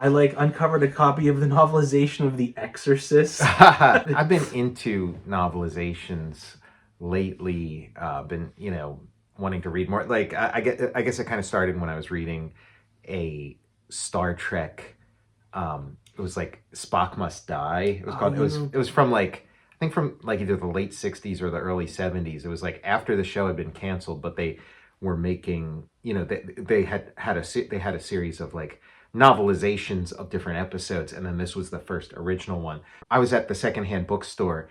I like uncovered a copy of the novelization of The Exorcist. I've been into novelizations lately. Been, wanting to read more. Like I guess it kind of started when I was reading a Star Trek. It was like Spock Must Die. It was called. It was from like, I think from like either the late '60s or the early '70s. It was like after the show had been canceled, but they were making, they had a series of like novelizations of different episodes, and then this was the first original one. I was at the secondhand bookstore,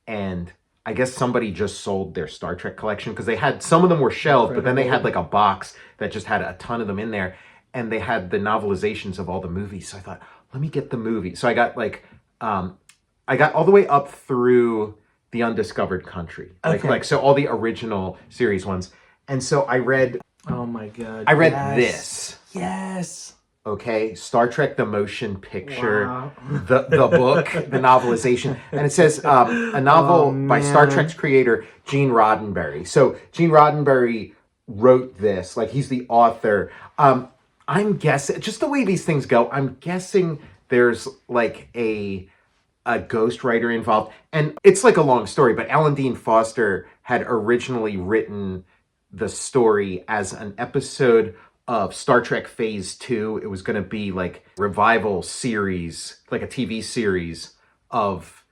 and I guess somebody just sold their Star Trek collection, because they had, some of them were shelved, but then they had like a box that just had a ton of them in there, and they had the novelizations of all the movies. So I thought, let me get the movie. So I got like, I got all the way up through The Undiscovered Country, like so all the original series ones. And so I read. Oh my god! I read this. Yes. Okay, Star Trek: The Motion Picture, Wow. the book, the novelization, and it says a novel by Star Trek's creator Gene Roddenberry. So Gene Roddenberry wrote this, like he's the author. I'm guessing, just the way these things go, I'm guessing there's like a ghostwriter involved, and it's like a long story. But Alan Dean Foster had originally written the story as an episode of Star Trek Phase 2. It was going to be like revival series, like a TV series of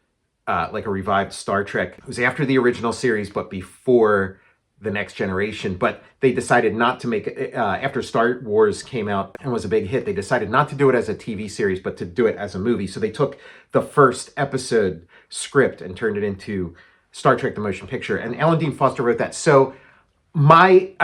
like a revived Star Trek. It was after the original series, but before The Next Generation. But they decided not to make it, after Star Wars came out and was a big hit, they decided not to do it as a TV series, but to do it as a movie. So they took the first episode script and turned it into Star Trek: The Motion Picture. And Alan Dean Foster wrote that. So I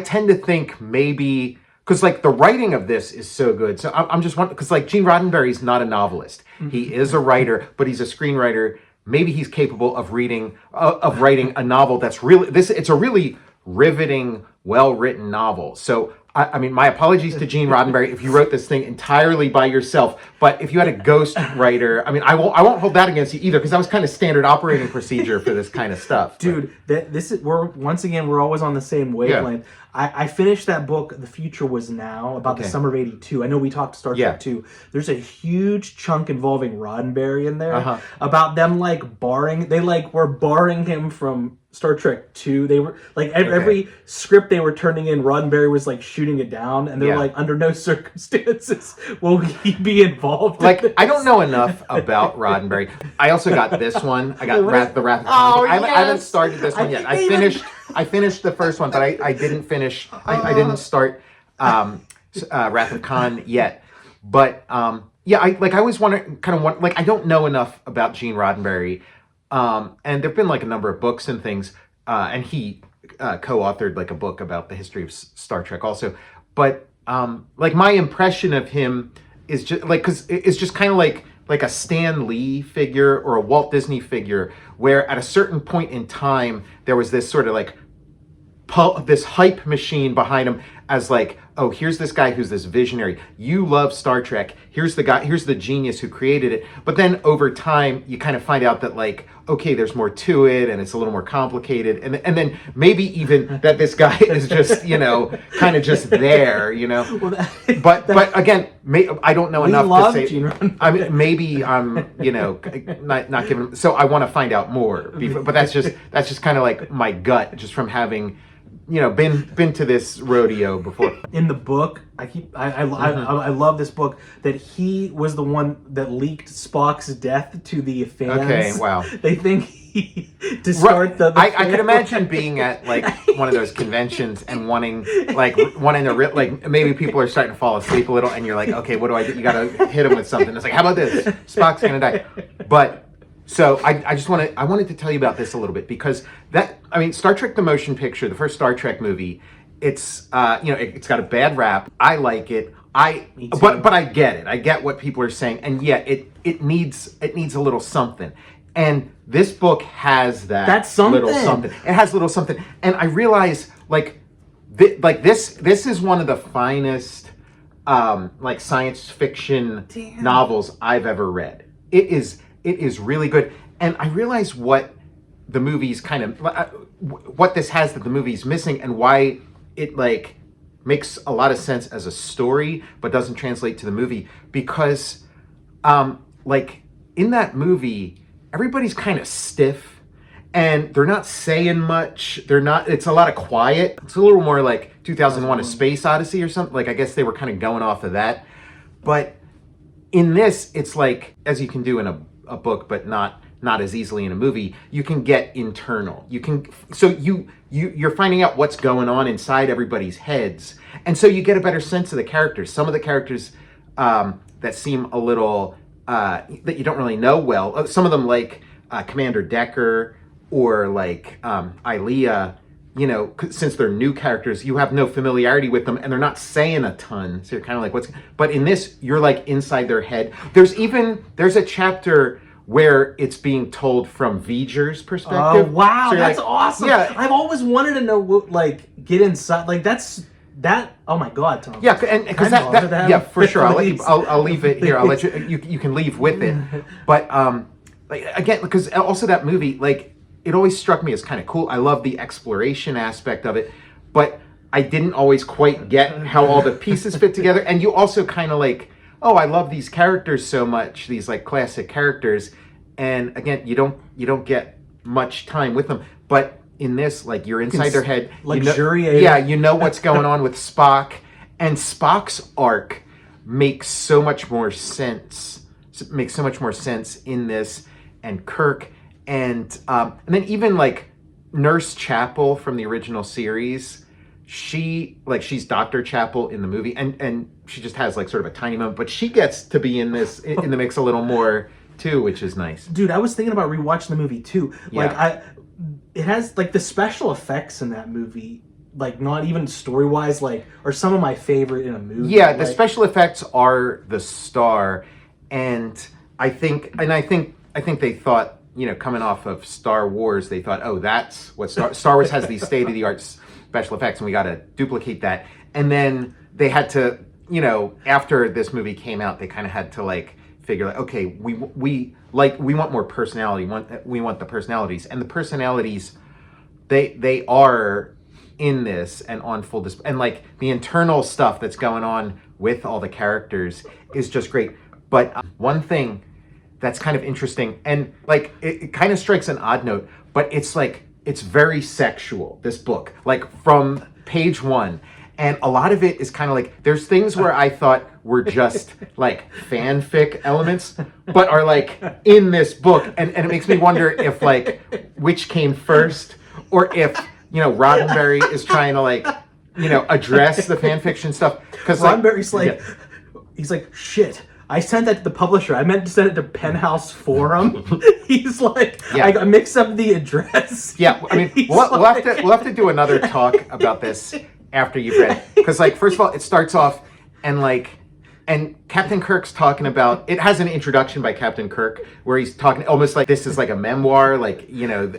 tend to think maybe, because like the writing of this is so good. So I'm just wondering, because like Gene Roddenberry's not a novelist. He is a writer, but he's a screenwriter. Maybe he's capable of writing a novel that's really, it's a really riveting, well-written novel. So I mean, my apologies to Gene Roddenberry if you wrote this thing entirely by yourself. But if you had a ghost writer, I mean, I won't hold that against you either, because that was kind of standard operating procedure for this kind of stuff. Dude, we're always on the same wavelength. Yeah. I finished that book, The Future Was Now, about the summer of '82. I know we talked Star Trek 2. There's a huge chunk involving Roddenberry in there about them were barring him from Star Trek 2. They were like every script they were turning in, Roddenberry was like shooting it down, and they're like, under no circumstances will he be involved. Like, in this. I don't know enough about Roddenberry. I also got this one. I got the Wrath of Khan. I haven't started this one yet. I finished the first one, but I didn't finish. I didn't start Wrath of Khan yet. But I always I don't know enough about Gene Roddenberry. And there've been like a number of books and things, and he co-authored like a book about the history of Star Trek also. But like my impression of him is just like, because it's just kind of like a Stan Lee figure or a Walt Disney figure, where at a certain point in time there was this sort of like this hype machine behind him, as like, oh, here's this guy who's this visionary. You love Star Trek. Here's the guy, here's the genius who created it. But then over time, you kind of find out that like, okay, there's more to it, and it's a little more complicated. And then maybe even that this guy is just, kind of just there, Well, but again, I don't know enough to say. I mean, maybe I'm, not giving. So I want to find out more. But that's just kind of like my gut, just from having, been to this rodeo before. In the book, I love this book, that he was the one that leaked Spock's death to the fans. Okay, wow. They think to start the I could imagine being at like one of those conventions and wanting to like, maybe people are starting to fall asleep a little, and you're like, okay, what do I do? You got to hit him with something. It's like, how about this? Spock's gonna die. But so I wanted to tell you about this a little bit, because Star Trek: The Motion Picture, the first Star Trek movie, it's it's got a bad rap. I like it. But I get it. I get what people are saying, and yeah, it needs a little something. And this book has that. That's something. Little something. It has little something, and I realize this is one of the finest like science fiction novels I've ever read. It is really good, and I realize what the movie's kind of what this has that the movie's missing, and why it like makes a lot of sense as a story, but doesn't translate to the movie because, like in that movie, everybody's kind of stiff and they're not saying much. It's a lot of quiet. It's a little more like 2001: A Space Odyssey or something. Like, I guess they were kind of going off of that. But in this, it's like, as you can do in a book, but not as easily in a movie, you can get internal. You're finding out what's going on inside everybody's heads. And so you get a better sense of the characters. Some of the characters that seem a little, that you don't really know well. Some of them like Commander Decker or like Ilea, since they're new characters, you have no familiarity with them and they're not saying a ton. So you're kind of like, but in this, you're like inside their head. There's a chapter where it's being told from V'ger's perspective. Oh, wow. So that's like, awesome. Yeah. I've always wanted to know what, like, get inside. Like, oh my God, Tom. Yeah, and because that yeah, for sure. I'll leave it here. I'll let you can leave with it. But like, again, because also that movie, like, it always struck me as kind of cool. I love the exploration aspect of it, but I didn't always quite get how all the pieces fit together. And you also kind of like, oh, I love these characters so much, these like classic characters. And again, you don't get much time with them. But in this, like, you're inside their head. Luxuriate. You know what's going on with Spock. And Spock's arc makes so much more sense. In this. And Kirk. And then even like Nurse Chapel from the original series, she's Dr. Chapel in the movie, and she just has like sort of a tiny moment, but she gets to be in the mix a little more too, which is nice. Dude, I was thinking about rewatching the movie too. Like, yeah. It has like the special effects in that movie, like not even story wise, like are some of my favorite in a movie. Yeah, the special effects are the star, and I think they thought, coming off of Star Wars, they thought, oh, that's what Star Wars has these state-of-the-art special effects, and we got to duplicate that. And then they had to, after this movie came out, they kind of had to like figure out, okay, we want more personality. We want the personalities, and the personalities, they are in this and on full display, and like the internal stuff that's going on with all the characters is just great. But one thing that's kind of interesting, and like it kind of strikes an odd note, but it's like, it's very sexual, this book, like from page 1. And a lot of it is kind of like, there's things where I thought were just like fanfic elements, but are like in this book. And it makes me wonder if like, which came first, or if, Roddenberry is trying to like, address the fanfiction stuff. Because Roddenberry's like, he's like, shit, I sent that to the publisher. I meant to send it to Penthouse Forum. He's like, I mixed up the address. Yeah, I mean, we'll have to do another talk about this after you've read it. Because, like, first of all, it starts off and Captain Kirk's talking about, it has an introduction by Captain Kirk where he's talking almost like this is like a memoir, like,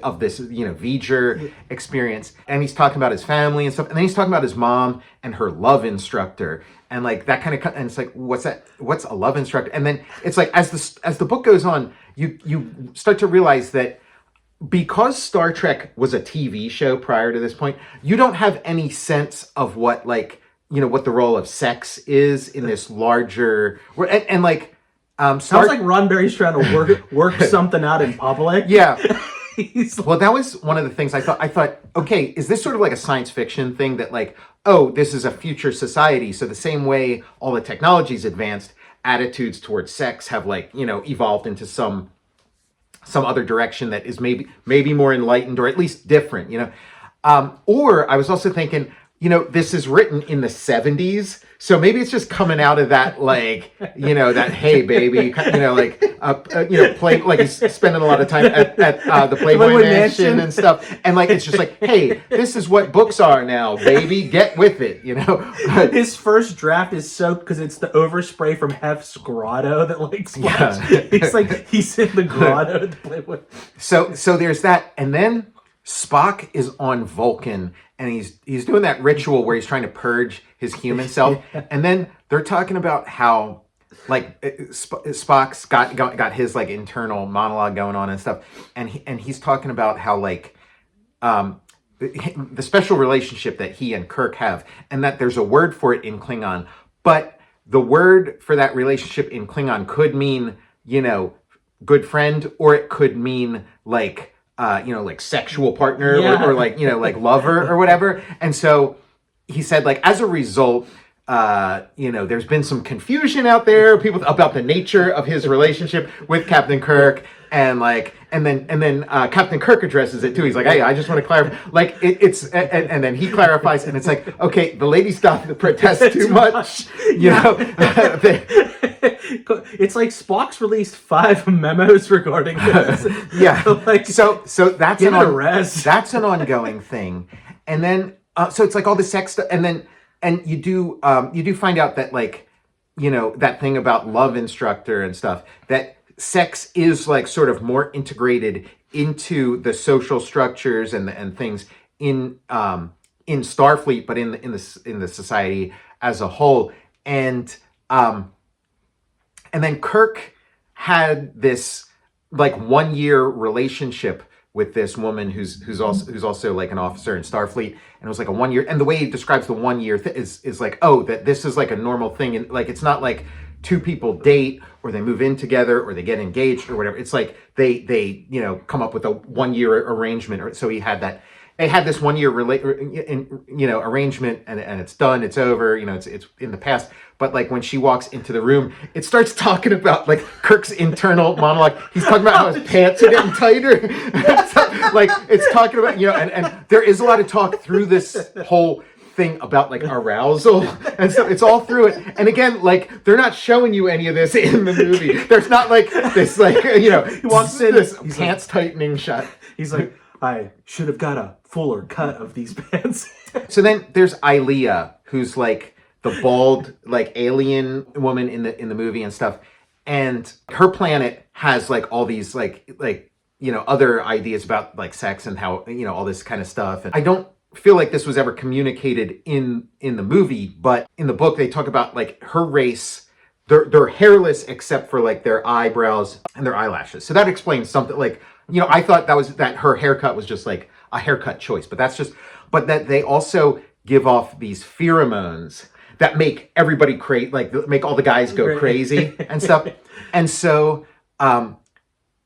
of this, V'ger experience. And he's talking about his family and stuff. And then he's talking about his mom and her love instructor. And like that kind of, and it's like, what's that? What's a love instructor? And then it's like, as the book goes on, you start to realize that because Star Trek was a TV show prior to this point, you don't have any sense of what what the role of sex is in this larger, and like, sounds like Roddenberry's trying to work something out in public. Yeah. Well, that was one of the things I thought, okay, is this sort of like a science fiction thing that like, oh, this is a future society. So the same way all the technology's advanced, attitudes towards sex have like, evolved into some other direction that is maybe more enlightened or at least different, or I was also thinking, this is written in the 70s, so maybe it's just coming out of that, like, that, hey, baby, play, like he's spending a lot of time at the Playboy Mansion and stuff, and like, it's just like, hey, this is what books are now, baby, get with it, His first draft is soaked because it's the overspray from Hef's grotto that like splash. Yeah. He's in the grotto at the Playboy. So there's that, and then Spock is on Vulcan, and he's doing that ritual where he's trying to purge his human self. Yeah. And then they're talking about how like Spock's got his like internal monologue going on and stuff, and he's talking about how like the special relationship that he and Kirk have, and that there's a word for it in Klingon, but the word for that relationship in Klingon could mean, good friend, or it could mean like, like sexual partner, or like, like lover or whatever. And so he said, like, as a result, there's been some confusion out there, people about the nature of his relationship with Captain Kirk, and then Captain Kirk addresses it too. He's like, "Hey, I just want to clarify." Like and then he clarifies, and it's like, "Okay, the lady stopped to protest too much." It's like Spock's released 5 memos regarding this. Like so that's that's an ongoing thing, and then so it's like all the sex stuff, and you do find out that, like, that thing about love instructor and stuff, that sex is like sort of more integrated into the social structures and things in Starfleet, but in the society as a whole. And then Kirk had this like 1-year relationship with this woman who's also like an officer in Starfleet, and it was like a 1 year. And the way he describes the 1 year is like, oh, that this is like a normal thing, and like it's not like 2 people date or they move in together or they get engaged or whatever. It's like they come up with a 1 year arrangement. Or so he had that. They had this 1 year arrangement, and it's done. It's over. It's in the past. But like when she walks into the room, it starts talking about like Kirk's internal monologue. He's talking about how his pants are getting tighter. Like it's talking about and there is a lot of talk through this whole thing about like arousal, and so it's all through it. And again, like they're not showing you any of this in the movie. There's not like this he walks in, this pants tightening shot. He's like, I should have got a fuller cut of these pants. So then there's Ilea, who's like the bald like alien woman in the movie and stuff, and her planet has like all these like other ideas about like sex and how all this kind of stuff. And I don't feel like this was ever communicated in the movie, but in the book they talk about like her race. They're hairless except for like their eyebrows and their eyelashes. So that explains something. Like, I thought that her haircut was just like a haircut choice, but that they also give off these pheromones that make everybody make all the guys go crazy and stuff. And so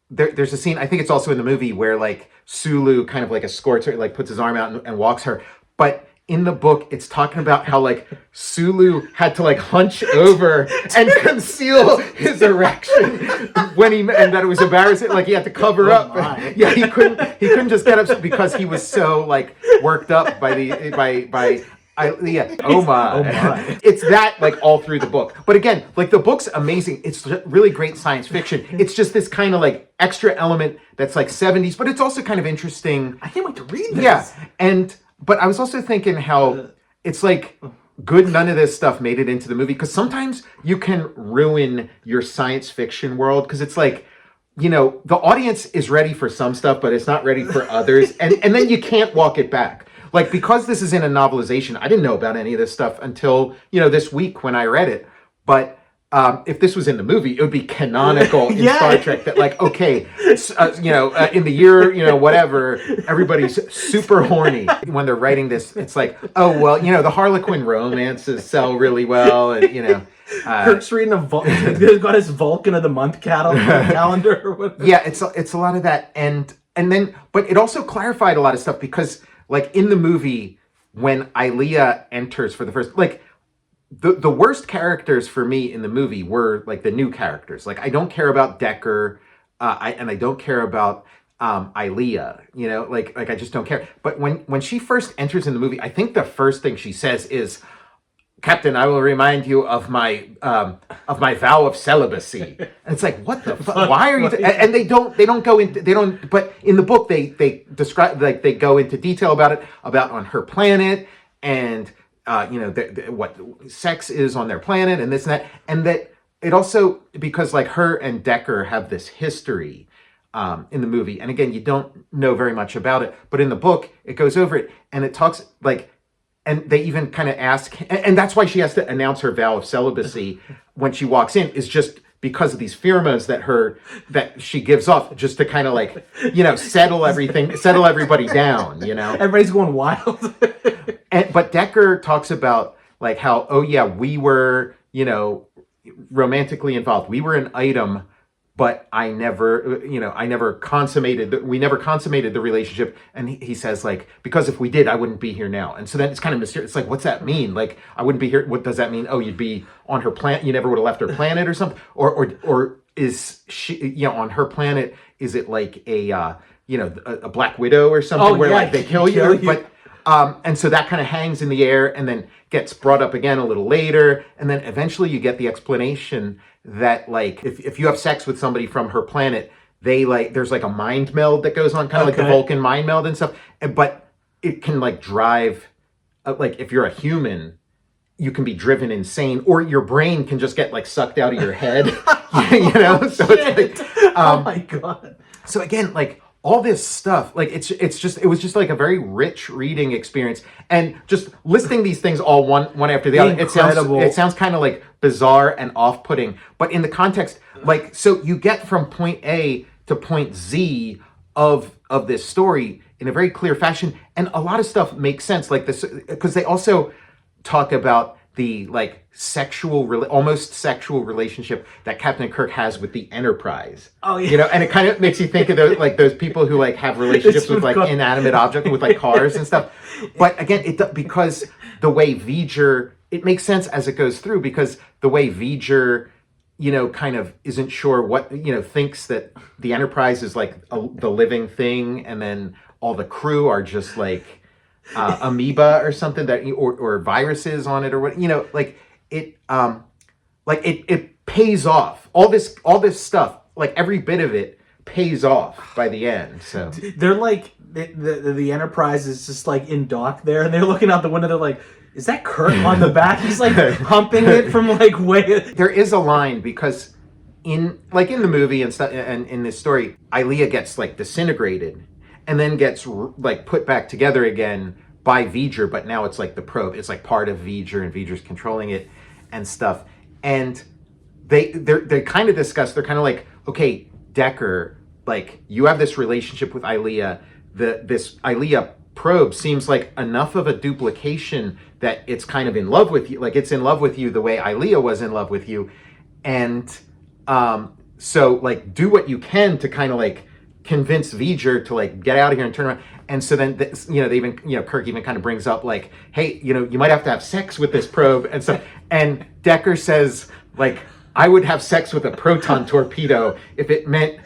there's a scene, I think it's also in the movie, where like Sulu kind of like escorts her, like puts his arm out and walks her. But in the book, it's talking about how like Sulu had to like hunch over and conceal his erection and that it was embarrassing. Like he had to cover up. Yeah, he couldn't just get up because he was so like worked up by oh my. It's that like all through the book. But again, like the book's amazing. It's really great science fiction. It's just this kind of like extra element that's like 70s, but it's also kind of interesting. I can't wait to read this. Yeah. But I was also thinking how it's like good none of this stuff made it into the movie, because sometimes you can ruin your science fiction world, because it's like, the audience is ready for some stuff, but it's not ready for others. And then you can't walk it back. Like, because this is in a novelization, I didn't know about any of this stuff until, this week when I read it. But if this was in the movie, it would be canonical in Star Trek that, like, okay, in the year, whatever, everybody's super horny. When they're writing this, it's like, oh, well, the Harlequin romances sell really well, and, Kirk's reading got his Vulcan of the Month calendar or whatever. Yeah, it's a lot of that. And then, but it also clarified a lot of stuff, because, like, in the movie, when Ilea enters for the first, like, the worst characters for me in the movie were like the new characters. Like, I don't care about Decker, and I don't care about Ilea. Like I just don't care. But when she first enters in the movie, I think the first thing she says is, "Captain, I will remind you of my vow of celibacy." And it's like, what the fuck? Why are you? And they don't go into. But in the book, they describe, like, they go into detail about it, about on her planet, and what sex is on their planet, and this and that. And that it also, because like her and Decker have this history in the movie. And again, you don't know very much about it, but in the book, it goes over it, and it talks like, and they even kind of ask, and that's why she has to announce her vow of celibacy when she walks in, is just because of these pheromones that she gives off, just to kind of like, settle everybody down, Everybody's going wild. But Decker talks about like how, oh yeah, we were, romantically involved. We were an item, but we never consummated the relationship. And he says like, because if we did, I wouldn't be here now. And so then it's kind of mysterious. It's like, what's that mean? Like, I wouldn't be here. What does that mean? Oh, you'd be on her planet. You never would have left her planet or something. Or is she, on her planet, is it like a Black Widow or something where like they kill you? But, and so that kind of hangs in the air and then gets brought up again a little later. And then eventually you get the explanation that like, if you have sex with somebody from her planet, there's like a mind meld that goes on, kind of like the Vulcan mind meld and stuff. But it can like drive, like if you're a human, you can be driven insane, or your brain can just get like sucked out of your head, So it's like, oh my God. So again, like, all this stuff, like it was just like a very rich reading experience, and just listing these things all one after the other. It sounds kind of like bizarre and off-putting, but in the context, like, so you get from point A to point Z of this story in a very clear fashion, and a lot of stuff makes sense, like this, because they also talk about the like almost sexual relationship that Captain Kirk has with the Enterprise. Oh yeah. And it kind of makes you think of those people who like have relationships with like inanimate objects, with like cars and stuff. But again, because the way V'ger, it makes sense as it goes through, because the way V'ger, kind of isn't sure what, thinks that the Enterprise is like the living thing, and then all the crew are just like amoeba or something or viruses on it or what, it pays off. All this stuff, like every bit of it pays off by the end. So they're like the Enterprise is just like in dock there, and they're looking out the window. They're like, is that Kirk on the back? He's like humping it from like way. There is a line, because in the movie and stuff, and in this story, Ilia gets like disintegrated and then gets like put back together again by V'ger, but now it's like the probe. It's like part of V'ger, and V'ger's controlling it and stuff. And they kind of discuss, they're kind of like, okay, Decker, like, you have this relationship with Ilia. This Ilia probe seems like enough of a duplication that it's kind of in love with you. Like, it's in love with you the way Ilia was in love with you. And so, like, do what you can to kind of, like, convince V'ger to, like, get out of here and turn around. And so then, they even, Kirk even kind of brings up, like, hey, you might have sex with this probe and stuff. And Decker says, like, I would have sex with a proton torpedo if it meant,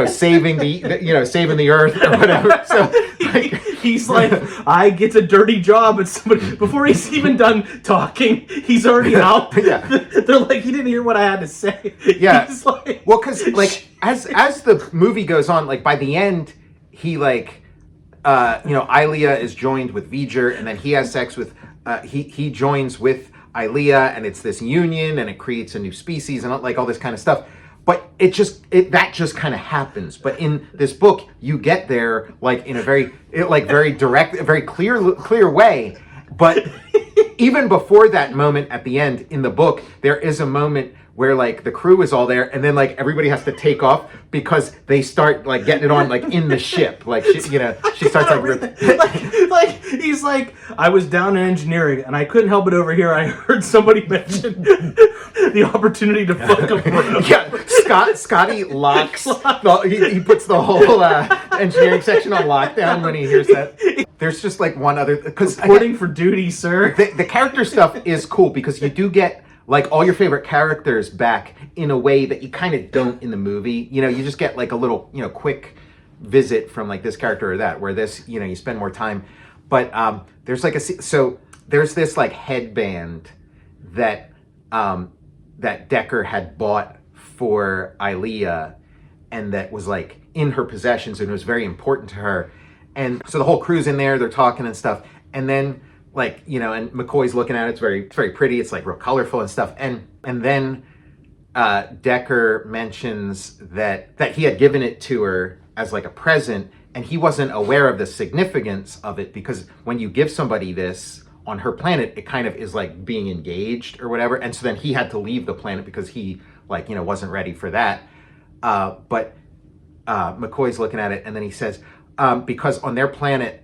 saving the Earth or whatever. So like, he's like, I get a dirty job, and somebody, before he's even done talking, he's already out. Yeah. They're like, he didn't hear what I had to say. Yeah. He's like, well, because like as the movie goes on, like by the end, he like, Ilia is joined with V'ger, and then he has sex with, he joins with Ilia, and it's this union, and it creates a new species, and like all this kind of stuff. But that just kind of happens. But in this book, you get there like in a very direct, very clear way. But even before that moment at the end in the book, there is a moment where like the crew is all there, and then like everybody has to take off because they start like getting it on like in the ship. Like she starts like he's like, I was down in engineering and I couldn't help it over here. I heard somebody mention the opportunity to fuck a probe. Yeah, Scotty locks. He puts the whole engineering section on lockdown when he hears that. There's just like one other, because reporting for duty, sir. The character stuff is cool because you do get like all your favorite characters back in a way that you kind of don't in the movie. You just get like a little, quick visit from like this character or that, where this, you spend more time. But there's like there's this like headband that that Decker had bought for Ilia, and that was like in her possessions, and it was very important to her. And so the whole crew's in there, they're talking and stuff. And then like, and McCoy's looking at it, it's very pretty, it's like real colorful and stuff. And then Decker mentions that he had given it to her as like a present, and he wasn't aware of the significance of it, because when you give somebody this, on her planet, it kind of is like being engaged or whatever. And so then he had to leave the planet because he like, you know, wasn't ready for that. But McCoy's looking at it and then he says, because on their planet,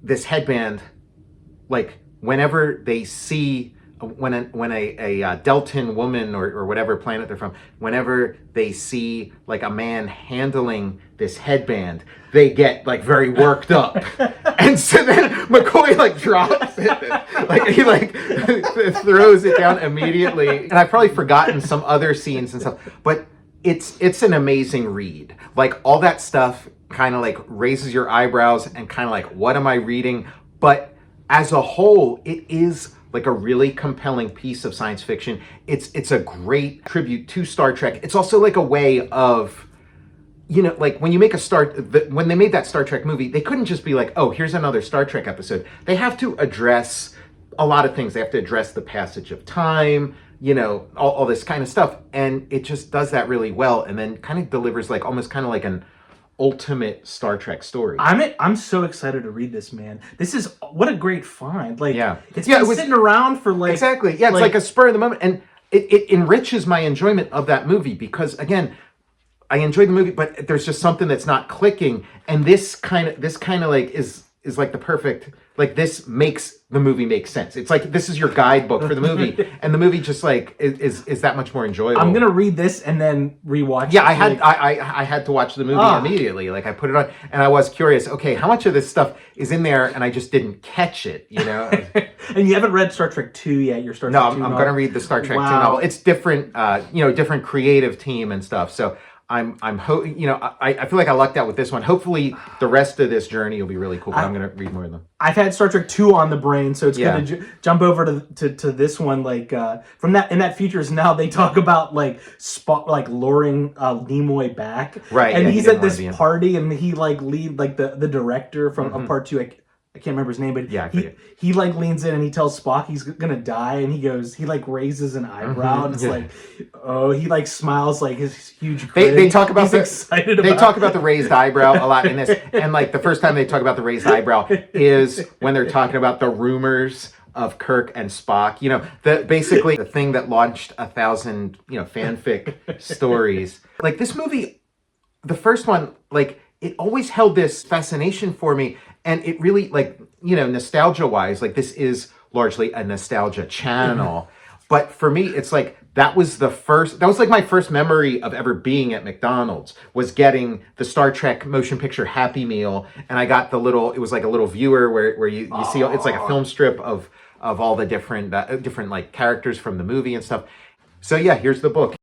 this headband, like whenever they see, when a Deltan woman or whatever planet they're from, whenever they see like a man handling this headband, they get like very worked up. And so then McCoy like drops it, like he like throws it down immediately. And I've probably forgotten some other scenes and stuff, but it's an amazing read. Like all that stuff kind of like raises your eyebrows and kind of like, what am I reading? But as a whole, it is like a really compelling piece of science fiction. It's a great tribute to Star Trek. It's also like a way of, you know, like when you make when they made that Star Trek movie, they couldn't just be like, oh, here's another Star Trek episode. They have to address a lot of things. They have to address the passage of time, you know, all this kind of stuff. And it just does that really well. And then kind of delivers like almost kind of like an ultimate Star Trek story. I'm so excited to read this, man. This is what a great find. Like, it's been sitting around for like exactly. Yeah, it's like a spur of the moment, and it enriches my enjoyment of that movie because again, I enjoyed the movie, but there's just something that's not clicking, and this kind of like is like the perfect, like this makes the movie make sense. It's like this is your guidebook for the movie, and the movie just like is that much more enjoyable. I'm gonna read this and then rewatch. Yeah, I had to watch the movie immediately. Like I put it on, and I was curious. Okay, how much of this stuff is in there, and I just didn't catch it. You know. And you haven't read Star Trek 2 yet. Your Star Trek 2 I'm going to read the Star Trek 2 novel. It's different, different creative team and stuff. So I feel like I lucked out with this one. Hopefully, the rest of this journey will be really cool. But I'm going to read more of them. I've had Star Trek 2 on the brain, so it's going to jump over to this one. Like from that in that features now, they talk about like Spock like luring Nimoy back, right? And he's at this party, and he like lead like the director from of part 2. I can't remember his name, but he like leans in and he tells Spock he's gonna die, and he like raises an eyebrow, and it's like, oh, he like smiles like his huge grin. They talk about talk about the raised eyebrow a lot in this, and like the first time they talk about the raised eyebrow is when they're talking about the rumors of Kirk and Spock. You know, basically the thing that launched 1,000 fanfic stories. Like this movie, the first one, like it always held this fascination for me. And it really, like, nostalgia-wise, like, this is largely a nostalgia channel. But for me, it's like, that was like my first memory of ever being at McDonald's, was getting the Star Trek motion picture Happy Meal. And I got it was like a little viewer where you see, it's like a film strip of all the different like, characters from the movie and stuff. So, yeah, here's the book.